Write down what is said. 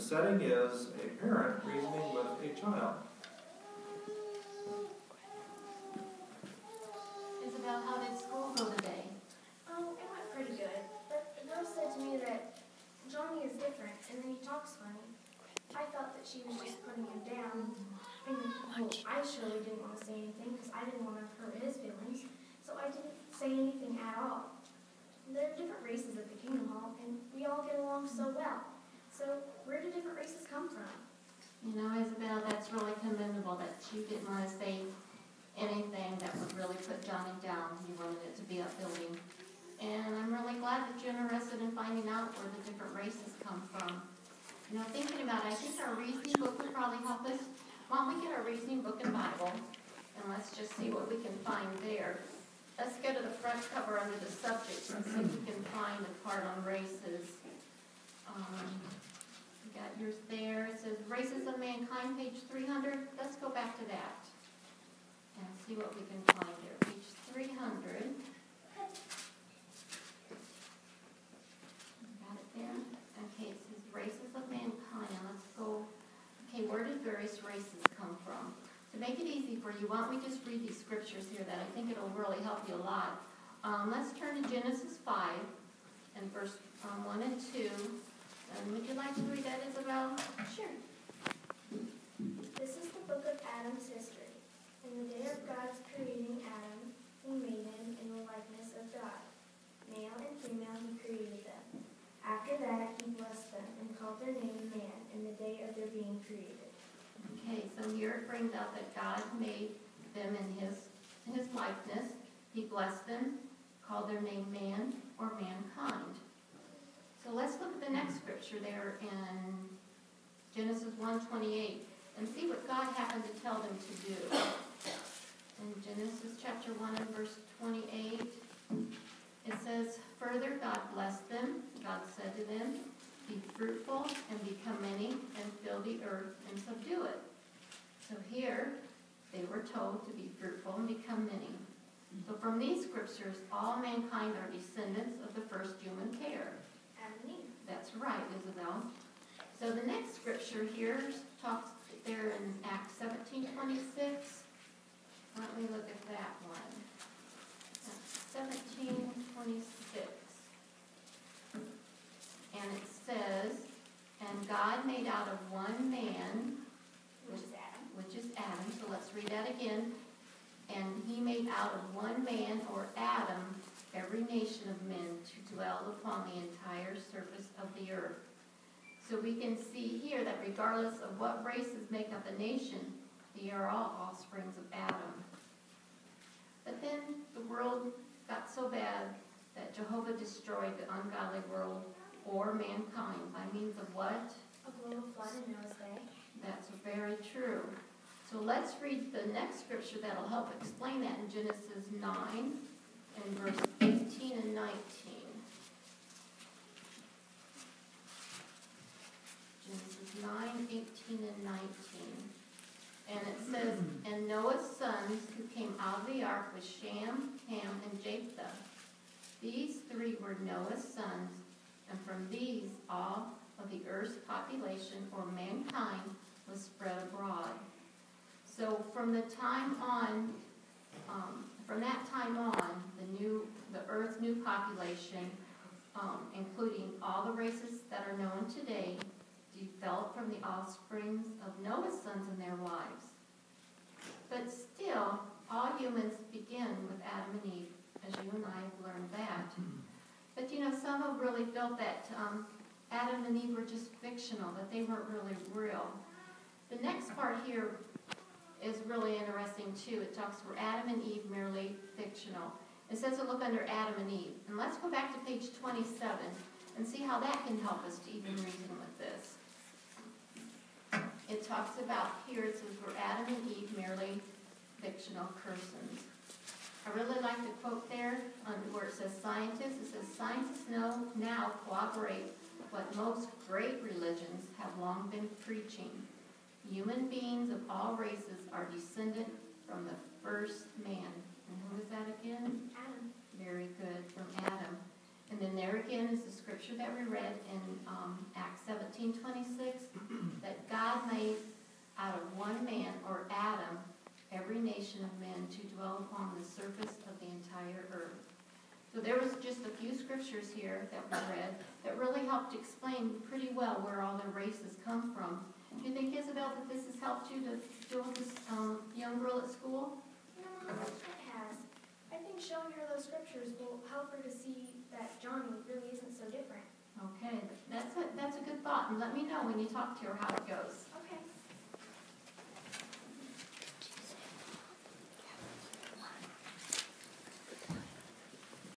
setting is a parent reasoning with a child. Isabel, how did school go today? It went pretty good, but the girl said to me that Johnny is different, and then he talks funny. I thought that she was just putting him down. I surely didn't want to say anything because I didn't want to hurt his feelings, so I didn't say anything at all. There are different races at the Kingdom Hall, and we all get along so well. So where do different races come from? You know, Isabel, that's really commendable that you didn't want to say anything that would really put Johnny down. You wanted it to be upbuilding. And I'm really glad that you're interested in finding out where the different races come from. You know, thinking about it, I think our reasoning book would probably help us. Why don't we get our reasoning book and Bible, and let's just see what we can find there. Let's go to the front cover under the subjects and see if we can find the part on races. You got yours there. It says Races of Mankind, page 300. Let's go back to that and see what we can find there. Page 300. Got it there? Okay, it says Races of Mankind. And let's go. Okay, where did various races come from? To make it easy for you, why don't we just read these scriptures here that I think it'll really help you a lot. Let's turn to Genesis 5 and verse 1 and 2. Would you like to read that, Isabel? Sure. This is the book of Adam's history. In the day of God's creating Adam, he made him in the likeness of God. Male and female he created them. After that he blessed them and called their name man in the day of their being created. Okay, so here it brings out that God made them in his likeness. He blessed them, called their name man or mankind. So let's look at the next scripture there in Genesis 1:28 and see what God happened to tell them to do. In Genesis chapter 1 and verse 28, it says, Further God blessed them. God said to them, Be fruitful and become many and fill the earth and subdue it. So here they were told to be fruitful and become many. So from these scriptures, all mankind are descendants of the first human pair. Adam and Eve. That's right, Isabel. So the next scripture here talks there in Acts 17:26. Why don't we look at that one? Acts 17:26. And it says, And God made out of one man, which is Adam. So let's read that again. And he made out of one man, or Adam, every nation of men to dwell upon the entire surface of the earth. So we can see here that regardless of what races make up a nation, they are all offsprings of Adam. But then the world got so bad that Jehovah destroyed the ungodly world or mankind by means of what? A global flood in Noah's day. That's very true. So let's read the next scripture that'll help explain that in Genesis 9 and verse 18 and 19. Genesis 9, 18 and 19. And it says, And Noah's sons who came out of the ark was Shem, Ham, and Japheth. These three were Noah's sons, and from these all of the earth's population, or mankind, was spread abroad. So from that time on, the earth's new population, including all the races that are known today, developed from the offsprings of Noah's sons and their wives. But still, all humans begin with Adam and Eve, as you and I have learned that. But some have really felt that Adam and Eve were just fictional, that they weren't really real. The next part here is really interesting too. It talks were Adam and Eve merely fictional. It says to look under Adam and Eve. And let's go back to page 27 and see how that can help us to even reason with this. It talks about here, it says were Adam and Eve merely fictional persons. I really like the quote there where it says scientists. It says scientists now corroborate what most great religions have long been preaching. Human beings of all races are descended from the first man. And who is that again? Adam. Very good, from Adam. And then there again is the scripture that we read in Acts 17:26, that God made out of one man, or Adam, every nation of men to dwell upon the surface of the entire earth. So there was just a few scriptures here that we read that really helped explain pretty well where all the races come from. Do you think, Isabel, that this has helped you to deal with this young girl at school? Mom, it has. I think showing her those scriptures will help her to see that Johnny really isn't so different. Okay, that's a good thought, and let me know when you talk to her how it goes.